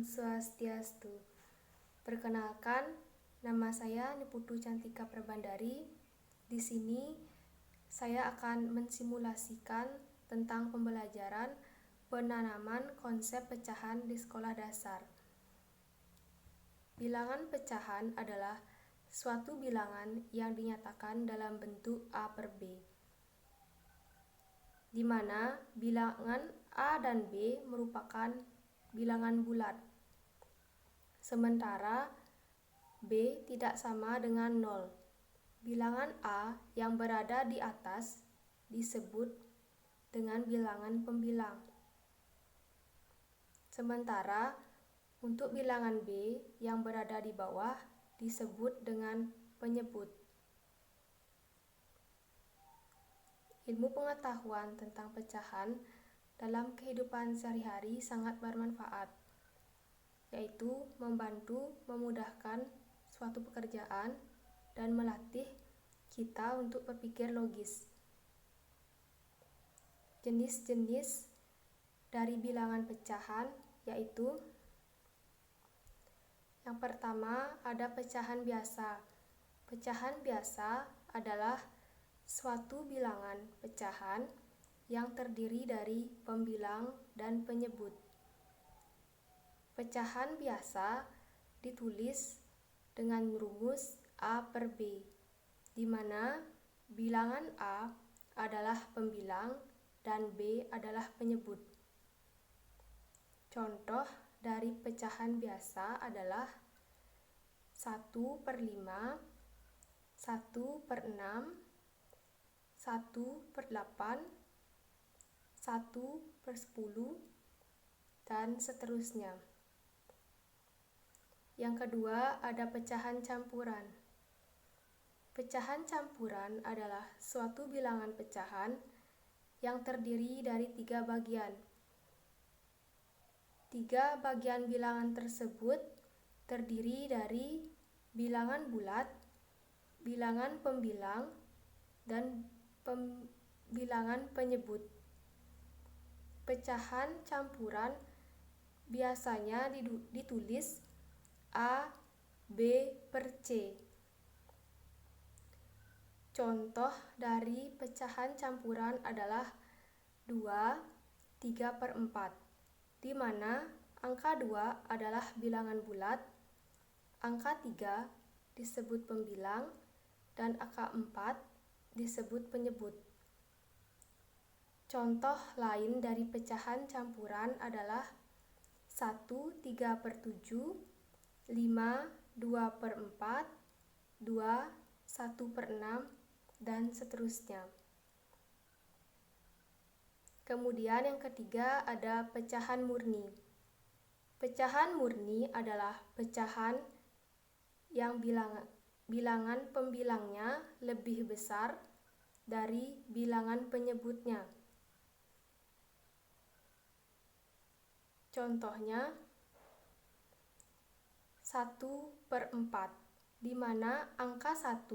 Swastiastu. Perkenalkan, nama saya Niputu Cantika Prabandari. Di sini saya akan mensimulasikan tentang pembelajaran penanaman konsep pecahan di sekolah dasar. Bilangan pecahan adalah suatu bilangan yang dinyatakan dalam bentuk A per B, di mana bilangan A dan B merupakan bilangan bulat, sementara B tidak sama dengan 0. Bilangan A yang berada di atas disebut dengan bilangan pembilang, sementara untuk bilangan B yang berada di bawah disebut dengan penyebut. Ilmu pengetahuan tentang pecahan dalam kehidupan sehari-hari sangat bermanfaat, yaitu membantu memudahkan suatu pekerjaan dan melatih kita untuk berpikir logis. Jenis-jenis dari bilangan pecahan yaitu: yang pertama ada pecahan biasa. Pecahan biasa adalah suatu bilangan pecahan yang terdiri dari pembilang dan penyebut. Pecahan biasa ditulis dengan rumus A per B, di mana bilangan A adalah pembilang dan B adalah penyebut. Contoh dari pecahan biasa adalah 1 per 5, 1 per 6, 1 per 8, 1 per 10, dan seterusnya. Yang kedua ada pecahan campuran. Pecahan campuran adalah suatu bilangan pecahan yang terdiri dari 3 bagian. 3 bagian bilangan tersebut terdiri dari bilangan bulat, bilangan pembilang, dan bilangan penyebut. Pecahan campuran biasanya ditulis A, B per C. Contoh dari pecahan campuran adalah 2, 3 per 4, di mana angka 2 adalah bilangan bulat, angka 3 disebut pembilang, dan angka 4 disebut penyebut. Contoh lain dari pecahan campuran adalah 1, 3 per 7, 5, 2 per 4, 2, 1 per 6, dan seterusnya. Kemudian yang ketiga ada pecahan murni. Pecahan murni adalah pecahan yang bilangan pembilangnya lebih besar dari bilangan penyebutnya. Contohnya 1 per 4, di mana angka 1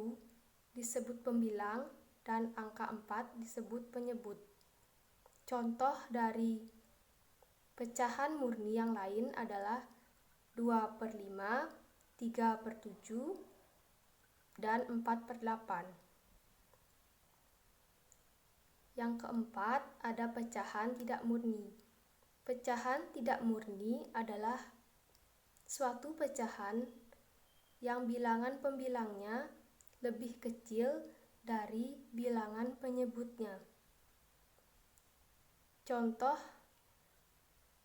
disebut pembilang dan angka 4 disebut penyebut. Contoh dari pecahan murni yang lain adalah 2 per 5, 3 per 7, dan 4 per 8. Yang keempat ada pecahan tidak murni. Pecahan tidak murni adalah suatu pecahan yang bilangan pembilangnya lebih kecil dari bilangan penyebutnya. Contoh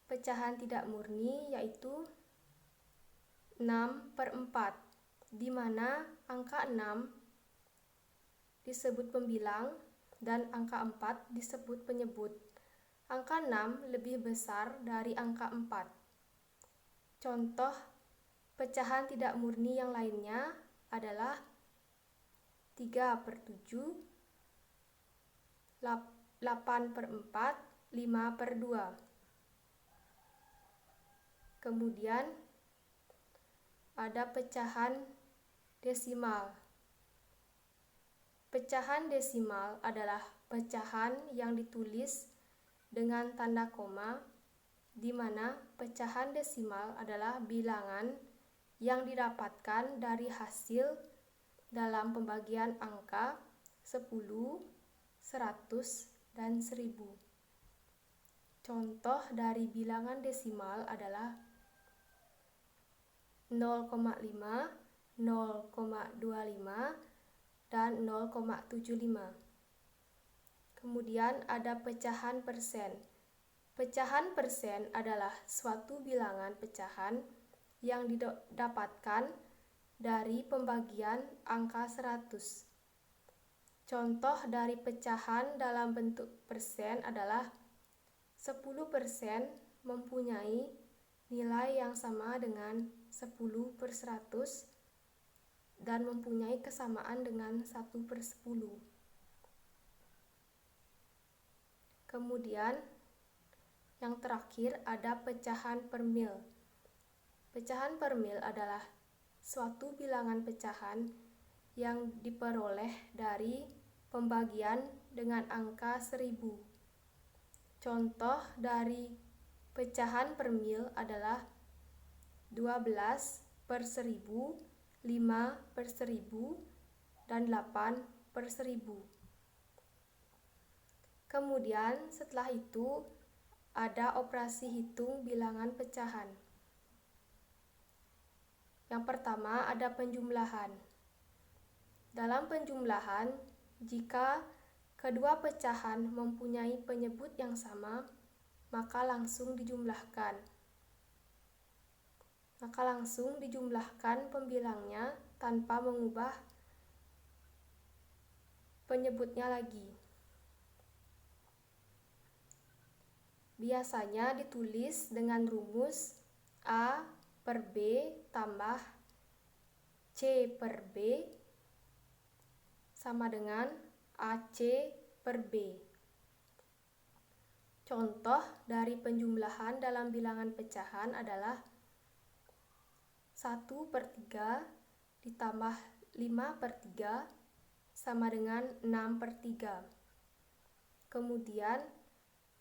pecahan tidak murni yaitu 6 per 4, di mana angka 6 disebut pembilang dan angka 4 disebut penyebut. Angka 6 lebih besar dari angka 4. Contoh pecahan tidak murni yang lainnya adalah 3 per 7, 8 per 4, 5 per 2. Kemudian ada pecahan desimal. Pecahan desimal adalah pecahan yang ditulis dengan tanda koma di mana pecahan desimal adalah bilangan yang didapatkan dari hasil dalam pembagian angka 10, 100, dan 1000. Contoh dari bilangan desimal adalah 0,5, 0,25, dan 0,75. Kemudian ada pecahan persen. Pecahan persen adalah suatu bilangan pecahan yang didapatkan dari pembagian angka 100. Contoh dari pecahan dalam bentuk persen adalah 10% mempunyai nilai yang sama dengan 10/100 dan mempunyai kesamaan dengan 1/10. Kemudian yang terakhir ada pecahan per mil. Pecahan per mil adalah suatu bilangan pecahan yang diperoleh dari pembagian dengan angka 1000. Contoh dari pecahan per mil adalah 12/1000, 5/1000, dan 8/1000. Kemudian setelah itu ada operasi hitung bilangan pecahan. Yang pertama ada penjumlahan. Dalam penjumlahan, jika kedua pecahan mempunyai penyebut yang sama, maka langsung dijumlahkan. Pembilangnya tanpa mengubah penyebutnya lagi. Biasanya ditulis dengan rumus A per B tambah C per B sama dengan AC per B. Contoh dari penjumlahan dalam bilangan pecahan adalah 1/3 ditambah 5/3 sama dengan 6/3. Kemudian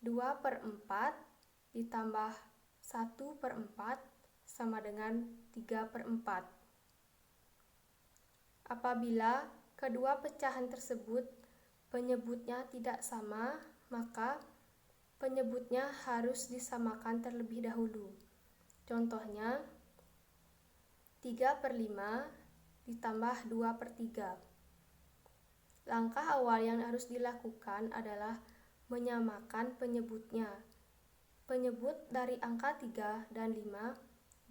2/4 ditambah 1/4 sama dengan 3/4. Apabila kedua pecahan tersebut penyebutnya tidak sama, maka penyebutnya harus disamakan terlebih dahulu. Contohnya 3/5 ditambah 2/3. Langkah awal yang harus dilakukan adalah menyamakan penyebutnya. Penyebut dari angka 3 dan 5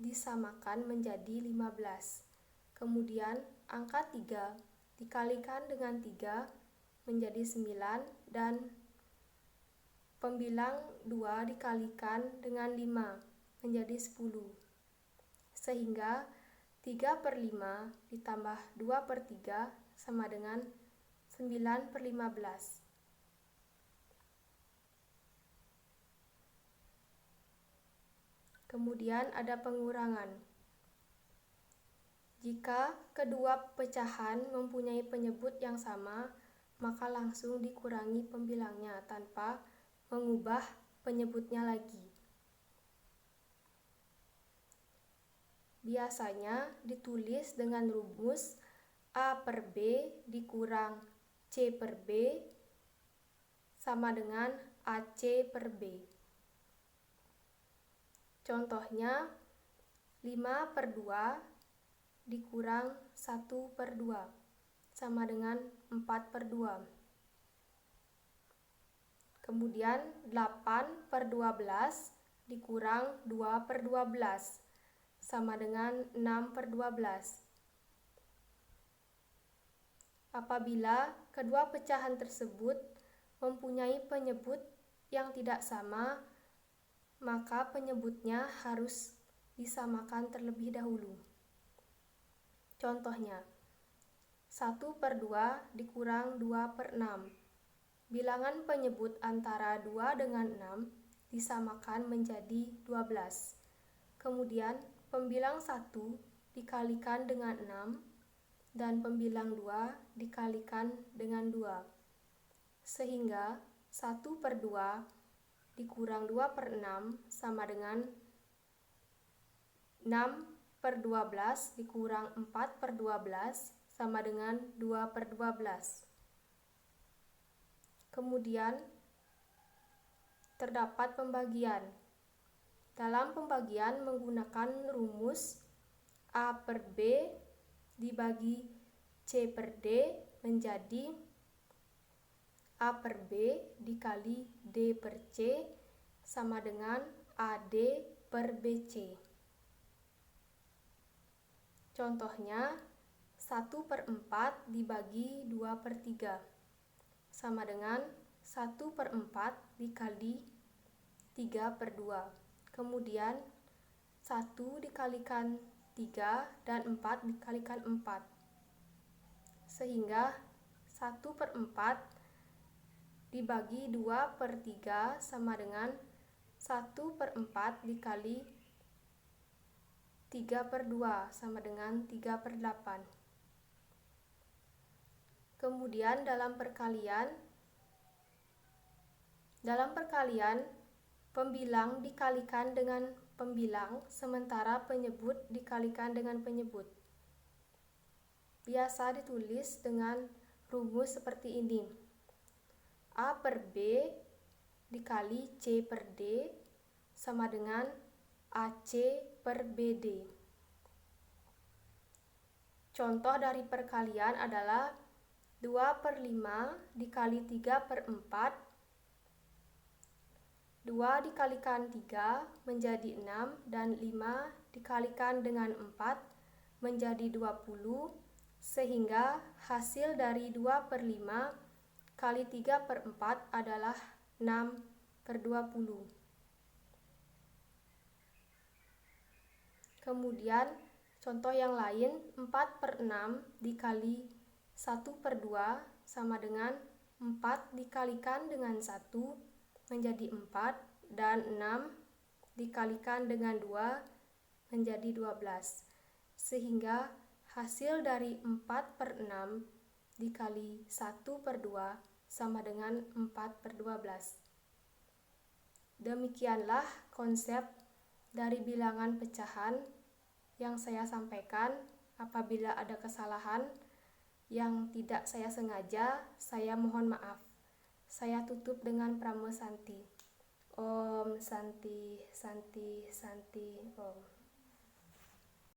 disamakan menjadi 15. Kemudian angka 3 dikalikan dengan 3 menjadi 9 dan pembilang 2 dikalikan dengan 5 menjadi 10. Sehingga 3/5 ditambah 2/3 sama dengan 9/15. Kemudian ada pengurangan. Jika kedua pecahan mempunyai penyebut yang sama, maka langsung dikurangi pembilangnya tanpa mengubah penyebutnya lagi. Biasanya ditulis dengan rumus A per B dikurang C per B sama dengan AC per B. Contohnya 5/2 dikurang 1/2 sama dengan 4/2. Kemudian 8/12 dikurang 2/12 sama dengan 6/12. Apabila kedua pecahan tersebut mempunyai penyebut yang tidak sama, maka penyebutnya harus disamakan terlebih dahulu. Contohnya 1/2 dikurang 2/6. Bilangan penyebut antara 2 dengan 6 disamakan menjadi 12. Kemudian pembilang 1 dikalikan dengan 6 dan pembilang 2 dikalikan dengan 2. Sehingga 1/2 dikurang 2/6 sama dengan 6/12 dikurang 4/12 sama dengan 2/12. Kemudian terdapat pembagian. Dalam pembagian menggunakan rumus A per B dibagi C per D menjadi A per B dikali D per C sama dengan AD per BC. Contohnya 1/4 dibagi 2/3 sama dengan 1/4 dikali 3/2. Kemudian 1 dikalikan 3 dan 4 dikalikan 4. Sehingga 1/4 dibagi 2/3 sama dengan 1/4 dikali 3/2 sama dengan 3/8. Kemudian dalam perkalian pembilang dikalikan dengan pembilang sementara penyebut dikalikan dengan penyebut. Biasa ditulis dengan rumus seperti ini. A per B dikali C per D sama dengan AC per BD. Contoh dari perkalian adalah 2/5 dikali 3/4. 2 dikalikan 3 menjadi 6 dan 5 dikalikan dengan 4 menjadi 20, sehingga hasil dari 2/5 kali 3/4 adalah 6/20. Kemudian contoh yang lain, 4/6 dikali 1/2 sama dengan 4 dikalikan dengan 1 menjadi 4 dan 6 dikalikan dengan 2 menjadi 12. Sehingga hasil dari 4/6 dikali 1/2 sama dengan 4/12. Demikianlah konsep dari bilangan pecahan yang saya sampaikan. Apabila ada kesalahan yang tidak saya sengaja, saya mohon maaf. Saya tutup dengan Pramo Santi. Om Santi Santi Santi Om.